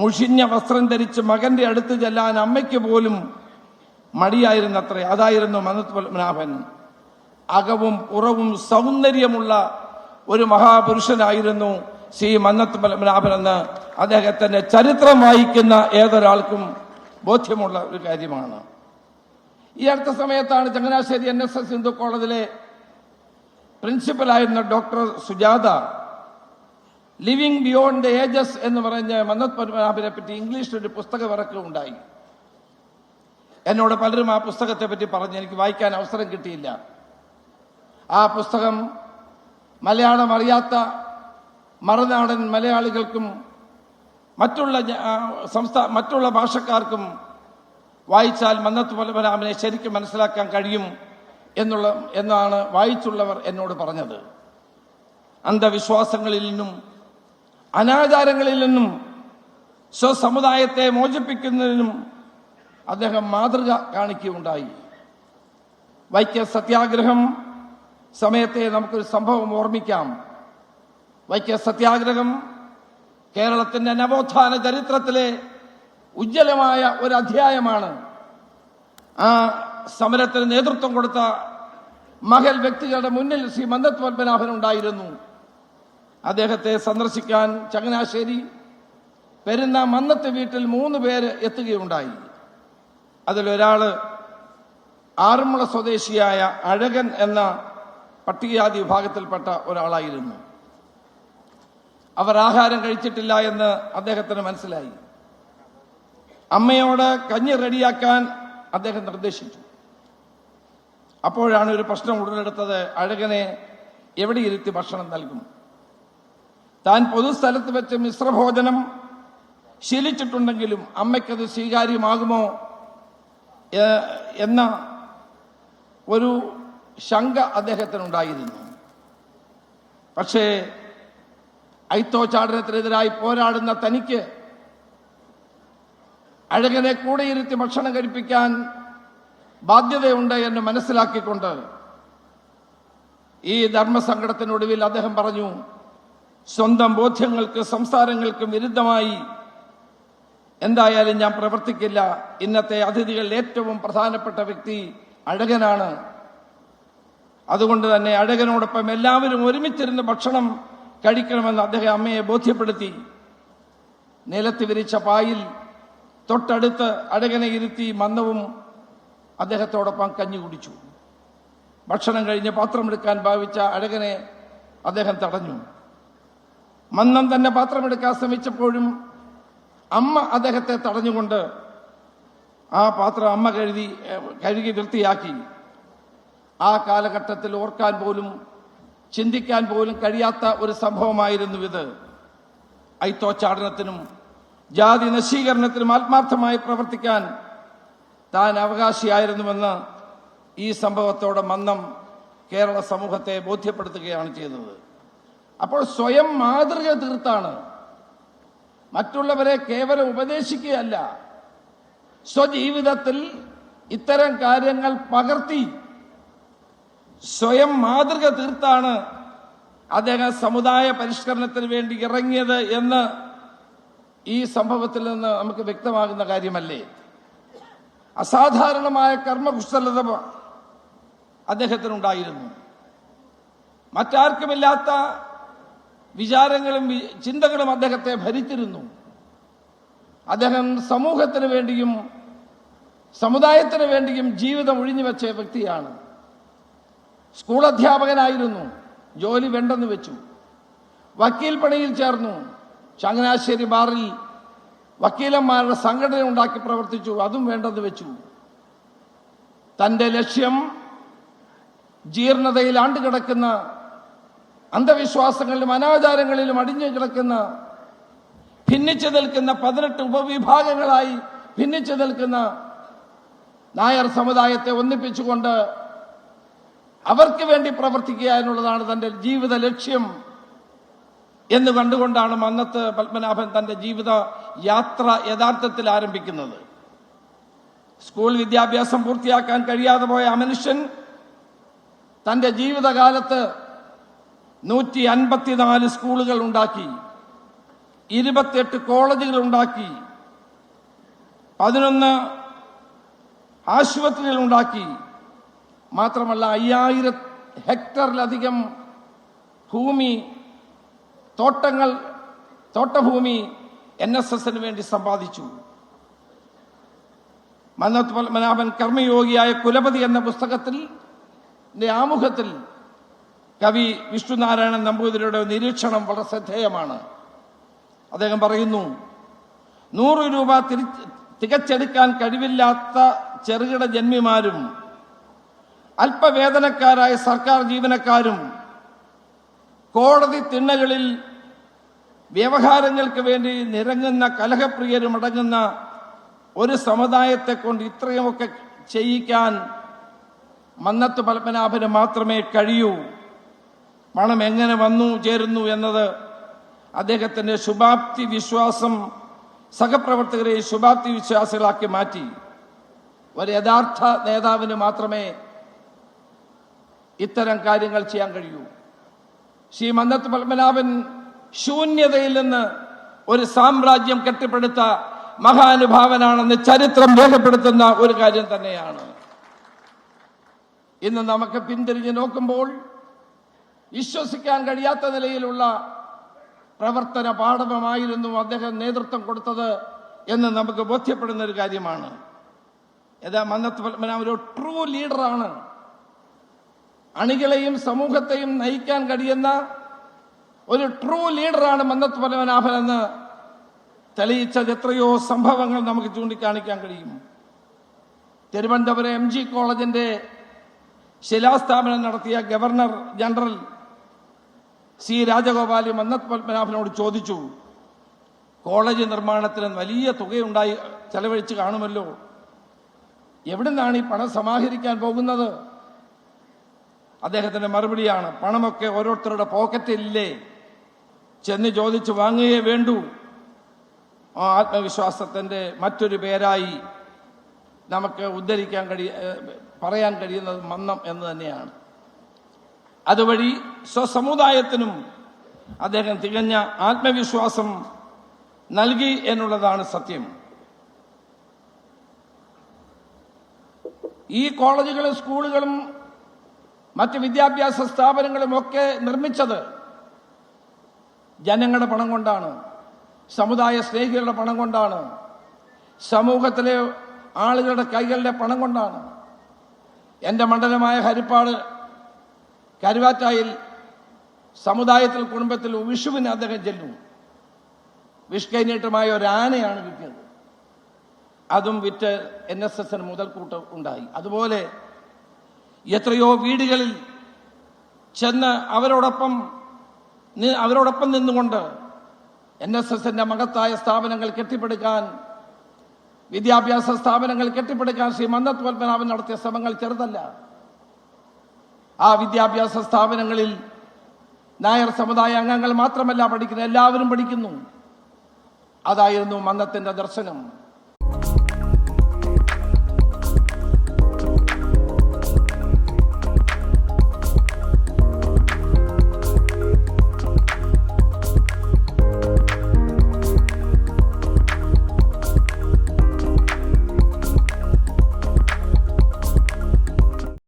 മുഷിഞ്ഞ വസ്ത്രം ധരിച്ച് മകന്റെ അടുത്ത് ചെല്ലാൻ അമ്മയ്ക്ക് പോലും മടിയായിരുന്നത്രേ. അതായിരുന്നു മന്നത്ത് പത്മനാഭൻ. അകവും പുറവും സൗന്ദര്യമുള്ള ഒരു മഹാപുരുഷനായിരുന്നു ശ്രീ മന്നത്ത് പത്മനാഭൻ എന്ന് അദ്ദേഹത്തിന്റെ ചരിത്രം വായിക്കുന്ന ഏതൊരാൾക്കും ബോധ്യമുള്ള ഒരു കാര്യമാണ്. ഈ അടുത്ത സമയത്താണ് ചങ്ങനാശ്ശേരി NSS ഹിന്ദു കോളേജിലെ പ്രിൻസിപ്പലായിരുന്ന doctor Sujatha living beyond the ages എന്ന് പറഞ്ഞ് മന്നത്ത് പത്മനാഭനെ പറ്റി ഇംഗ്ലീഷിൽ ഒരു പുസ്തകം ഇറക്കുകയുണ്ടായി. എന്നോട് പലരും ആ പുസ്തകത്തെ പറ്റി പറഞ്ഞ് എനിക്ക് വായിക്കാൻ അവസരം കിട്ടിയില്ല. ആ പുസ്തകം മലയാളം അറിയാത്ത മറുനാടൻ മലയാളികൾക്കും മറ്റുള്ള ഭാഷക്കാർക്കും വായിച്ചാൽ മന്നത്ത് പത്മനാഭനെ ശരിക്കും മനസ്സിലാക്കാൻ കഴിയും എന്നാണ് വായിച്ചുള്ളവർ എന്നോട് പറഞ്ഞത്. അന്ധവിശ്വാസങ്ങളിൽ നിന്നും അനാചാരങ്ങളിൽ നിന്നും സ്വസമുദായത്തെ മോചിപ്പിക്കുന്നതിനും അദ്ദേഹം മാതൃക കാണിക്കുകയുണ്ടായി. വൈക്കം സത്യാഗ്രഹം സമയത്തെ നമുക്കൊരു സംഭവം ഓർമ്മിക്കാം. വൈക്കം സത്യാഗ്രഹം കേരളത്തിന്റെ നവോത്ഥാന ചരിത്രത്തിലെ ഉജ്ജ്വലമായ ഒരു അധ്യായമാണ്. ആ സമരത്തിന് നേതൃത്വം കൊടുത്ത മഹൽ വ്യക്തികളുടെ മുന്നിൽ ശ്രീ മന്നത്ത് പത്മനാഭൻ ഉണ്ടായിരുന്നു. അദ്ദേഹത്തെ സന്ദർശിക്കാൻ ചങ്ങനാശ്ശേരി പെരുന്ന മന്നത്ത് വീട്ടിൽ 3 പേര് എത്തുകയുണ്ടായി. അതിലൊരാള് ആറന്മുള സ്വദേശിയായ അഴകൻ എന്ന പട്ടികജാതി വിഭാഗത്തിൽപ്പെട്ട ഒരാളായിരുന്നു. അവർ ആഹാരം കഴിച്ചിട്ടില്ല എന്ന് അദ്ദേഹത്തിന് മനസ്സിലായി. അമ്മയോട് കഞ്ഞി റെഡിയാക്കാൻ അദ്ദേഹം നിർദ്ദേശിച്ചു. അപ്പോഴാണ് ഒരു പ്രശ്നം ഉടലെടുത്തത്. അഴകനെ എവിടെ ഇരുത്തി ഭക്ഷണം നൽകും? താൻ പൊതുസ്ഥലത്ത് വെച്ച് മിശ്രഭോജനം ശീലിച്ചിട്ടുണ്ടെങ്കിലും അമ്മയ്ക്കത് സ്വീകാര്യമാകുമോ എന്ന ഒരു ശങ്ക അദ്ദേഹത്തിനുണ്ടായിരുന്നു. പക്ഷേ അയിത്തോച്ചാടനത്തിനെതിരായി പോരാടുന്ന തനിക്ക് അഴകനെ കൂടെ ഇരുത്തി ഭക്ഷണം കഴിപ്പിക്കാൻ ബാധ്യതയുണ്ട് എന്ന് മനസ്സിലാക്കിക്കൊണ്ട് ഈ ധർമ്മസങ്കടത്തിനൊടുവിൽ അദ്ദേഹം പറഞ്ഞു, സ്വന്തം ബോധ്യങ്ങൾക്ക് സംസാരങ്ങൾക്കും വിരുദ്ധമായി എന്തായാലും ഞാൻ പ്രവർത്തിക്കില്ല. ഇന്നത്തെ അതിഥികളിൽ ഏറ്റവും പ്രധാനപ്പെട്ട വ്യക്തി അഴകനാണ്. അതുകൊണ്ട് തന്നെ അഴകനോടൊപ്പം എല്ലാവരും ഒരുമിച്ചിരുന്ന് ഭക്ഷണം കഴിക്കണമെന്ന് അദ്ദേഹം അമ്മയെ ബോധ്യപ്പെടുത്തി. നിലത്ത് വിരിച്ച പായിൽ തൊട്ടടുത്ത് അഴകനെ ഇരുത്തി മന്നവും അദ്ദേഹത്തോടൊപ്പം കഞ്ഞി കുടിച്ചു. ഭക്ഷണം കഴിഞ്ഞ് പാത്രമെടുക്കാൻ ഭാവിച്ച അഴകനെ അദ്ദേഹം തടഞ്ഞു. മന്നം തന്നെ പാത്രമെടുക്കാൻ ശ്രമിച്ചപ്പോഴും അമ്മ അദ്ദേഹത്തെ തടഞ്ഞുകൊണ്ട് ആ പാത്രം അമ്മ കഴുകി വൃത്തിയാക്കി. ആ കാലഘട്ടത്തിൽ ഓർക്കാൻ പോലും ചിന്തിക്കാൻ പോലും കഴിയാത്ത ഒരു സംഭവമായിരുന്നു ഇത്. അയിത്തോച്ചാടനത്തിനും ജാതി നശീകരണത്തിനും ആത്മാർത്ഥമായി പ്രവർത്തിക്കാൻ താൻ അവകാശിയായിരുന്നുവെന്ന് ഈ സംഭവത്തോടെ മന്നം കേരള സമൂഹത്തെ ബോധ്യപ്പെടുത്തുകയാണ് ചെയ്തത്. അപ്പോൾ സ്വയം മാതൃക തീർത്താണ്, മറ്റുള്ളവരെ കേവലം ഉപദേശിക്കുകയല്ല, സ്വജീവിതത്തിൽ ഇത്തരം കാര്യങ്ങൾ പകർത്തി സ്വയം മാതൃക തീർത്താണ് അദ്ദേഹം സമുദായ പരിഷ്കരണത്തിന് വേണ്ടി ഇറങ്ങിയത് എന്ന് ഈ സംഭവത്തിൽ നിന്ന് നമുക്ക് വ്യക്തമാകുന്ന കാര്യമല്ലേ. അസാധാരണമായ കർമ്മകുശലത അദ്ദേഹത്തിനുണ്ടായിരുന്നു. മറ്റാർക്കുമില്ലാത്ത വിചാരങ്ങളും ചിന്തകളും അദ്ദേഹത്തെ ഭരിച്ചിരുന്നു. അദ്ദേഹം സമൂഹത്തിന് വേണ്ടിയും സമുദായത്തിന് വേണ്ടിയും ജീവിതം ഒഴിഞ്ഞുവെച്ച വ്യക്തിയാണ്. സ്കൂൾ അധ്യാപകനായിരുന്നു, ജോലി വേണ്ടെന്ന് വെച്ചു. വക്കീൽ പണിയിൽ ചേർന്നു. ചങ്ങനാശ്ശേരി ബാറിൽ വക്കീലന്മാരുടെ സംഘടന ഉണ്ടാക്കി പ്രവർത്തിച്ചു, അതും വേണ്ടെന്ന് വെച്ചു. തന്റെ ലക്ഷ്യം ജീർണതയിൽ ആണ്ടുകിടക്കുന്ന അന്ധവിശ്വാസങ്ങളിലും അനാചാരങ്ങളിലും അടിഞ്ഞു കിടക്കുന്ന ഭിന്നിച്ചു നിൽക്കുന്ന 18 ഉപവിഭാഗങ്ങളായി ഭിന്നിച്ചു നിൽക്കുന്ന നായർ സമുദായത്തെ ഒന്നിപ്പിച്ചുകൊണ്ട് അവർക്ക് വേണ്ടി പ്രവർത്തിക്കുക എന്നുള്ളതാണ് തന്റെ ജീവിത ലക്ഷ്യം എന്ന് കണ്ടുകൊണ്ടാണ് മന്നത്ത് പത്മനാഭൻ തന്റെ ജീവിത യാത്ര യഥാർത്ഥത്തിൽ ആരംഭിക്കുന്നത്. സ്കൂൾ വിദ്യാഭ്യാസം പൂർത്തിയാക്കാൻ കഴിയാതെ പോയ ആ മനുഷ്യൻ തന്റെ ജീവിതകാലത്ത് 154 സ്കൂളുകൾ ഉണ്ടാക്കി. 28 കോളേജുകൾ ഉണ്ടാക്കി, 11 ആശുപത്രികൾ ഉണ്ടാക്കി. മാത്രമല്ല 5000 ഹെക്ടറിലധികം ഭൂമി, തോട്ടഭൂമി NSSന് വേണ്ടി സമ്പാദിച്ചു. മന്നത്ത് പത്മനാഭൻ കർമ്മയോഗിയായ കുലപതി എന്ന പുസ്തകത്തിൽ ആമുഖത്തിൽ കവി വിഷ്ണുനാരായണൻ നമ്പൂതിരിയുടെ നിരീക്ഷണം വളരെ ശ്രദ്ധേയമാണ്. അദ്ദേഹം പറയുന്നു, 100 രൂപ തികച്ചെടുക്കാൻ കഴിവില്ലാത്ത ചെറുകിട ജന്മിമാരും അല്പവേതനക്കാരായ സർക്കാർ ജീവനക്കാരും കോടതി തിണ്ണകളിൽ വ്യവഹാരങ്ങൾക്ക് വേണ്ടി നിരങ്ങുന്ന കലഹപ്രിയരും അടങ്ങുന്ന ഒരു സമുദായത്തെ കൊണ്ട് ഇത്രയുമൊക്കെ ചെയ്യിക്കാൻ മന്നത്ത് പത്മനാഭന് മാത്രമേ കഴിയൂ. പണം എങ്ങനെ വന്നു ചേരുന്നു എന്നത് അദ്ദേഹത്തിന്റെ ശുഭാപ്തി വിശ്വാസം സഹപ്രവർത്തകരെ ശുഭാപ്തി വിശ്വാസികളാക്കി മാറ്റി. ഒരു യഥാർത്ഥ നേതാവിന് മാത്രമേ ഇത്തരം കാര്യങ്ങൾ ചെയ്യാൻ കഴിയൂ. ശ്രീ മന്നത്ത് പത്മനാഭൻ ശൂന്യതയിൽ നിന്ന് ഒരു സാമ്രാജ്യം കെട്ടിപ്പടുത്ത മഹാനുഭാവനാണെന്ന് ചരിത്രം രേഖപ്പെടുത്തുന്ന ഒരു കാര്യം തന്നെയാണ്. ഇന്ന് നമുക്ക് പിന്തിരിഞ്ഞ് നോക്കുമ്പോൾ വിശ്വസിക്കാൻ കഴിയാത്ത നിലയിലുള്ള പ്രവർത്തന പാഠവമായിരുന്നു അദ്ദേഹം നേതൃത്വം കൊടുത്തത് എന്ന് നമുക്ക് ബോധ്യപ്പെടുന്ന ഒരു കാര്യമാണ്. മന്നത്ത് പത്മനാഭൻ ഒരു ട്രൂ ലീഡറാണ്. അണികളെയും സമൂഹത്തെയും നയിക്കാൻ കഴിയുന്ന ഒരു ട്രൂ ലീഡറാണ് മന്നത്ത് പത്മനാഭൻ എന്ന് തെളിയിച്ചത് എത്രയോ സംഭവങ്ങൾ നമുക്ക് ചൂണ്ടിക്കാണിക്കാൻ കഴിയും. തിരുവനന്തപുരം MG കോളേജിന്റെ ശിലാസ്ഥാപനം നടത്തിയ governor general C Rajagopal Mannath പത്മനാഭനോട് ചോദിച്ചു, കോളേജ് നിർമ്മാണത്തിന് വലിയ തുകയുണ്ടായി ചെലവഴിച്ച് കാണുമല്ലോ, എവിടുന്നാണ് ഈ പണം സമാഹരിക്കാൻ പോകുന്നത്? അദ്ദേഹത്തിന്റെ മറുപടിയാണ്, പണമൊക്കെ ഓരോരുത്തരുടെ പോക്കറ്റിലില്ലേ, ചെന്ന് ചോദിച്ച് വാങ്ങുകയേ വേണ്ടൂ. ആ ആത്മവിശ്വാസത്തിന്റെ മറ്റൊരു പേരായി നമുക്ക് പറയാൻ കഴിയുന്നത് മന്നം എന്ന് തന്നെയാണ്. അതുവഴി സ്വസമുദായത്തിനും അദ്ദേഹം തികഞ്ഞ ആത്മവിശ്വാസം നൽകി എന്നുള്ളതാണ് സത്യം. ഈ കോളേജുകളും സ്കൂളുകളും മറ്റ് വിദ്യാഭ്യാസ സ്ഥാപനങ്ങളും ഒക്കെ നിർമ്മിച്ചത് ജനങ്ങളുടെ പണം കൊണ്ടാണ്, സമുദായ സ്നേഹികളുടെ പണം കൊണ്ടാണ്, സമൂഹത്തിലെ ആളുകളുടെ കൈകളുടെ പണം കൊണ്ടാണ്. എൻ്റെ മണ്ഡലമായ ഹരിപ്പാട് കരുവാറ്റായിൽ സമുദായത്തിൽ കുടുംബത്തിൽ വിഷുവിന് അദ്ദേഹം ചെല്ലും. വിഷ്കൈനീട്ടമായ ഒരു ആനയാണ് കിട്ടിയത്. അതും വിറ്റ് NSSന് മുതൽക്കൂട്ട് ഉണ്ടായി. അതുപോലെ എത്രയോ വീടുകളിൽ ചെന്ന് അവരോടൊപ്പം നിന്നുകൊണ്ട് NSSന്റെ മഹത്തായ സ്ഥാപനങ്ങൾ കെട്ടിപ്പടുക്കാൻ, വിദ്യാഭ്യാസ സ്ഥാപനങ്ങൾ കെട്ടിപ്പടുക്കാൻ ശ്രീ മന്നത്ത് പത്മനാഭൻ നടത്തിയ ശ്രമങ്ങൾ ചെറുതല്ല. ആ വിദ്യാഭ്യാസ സ്ഥാപനങ്ങളിൽ നായർ സമുദായ അംഗങ്ങൾ മാത്രമല്ല പഠിക്കുന്നത്, എല്ലാവരും പഠിക്കുന്നു. അതായിരുന്നു മന്നത്തിന്റെ ദർശനം.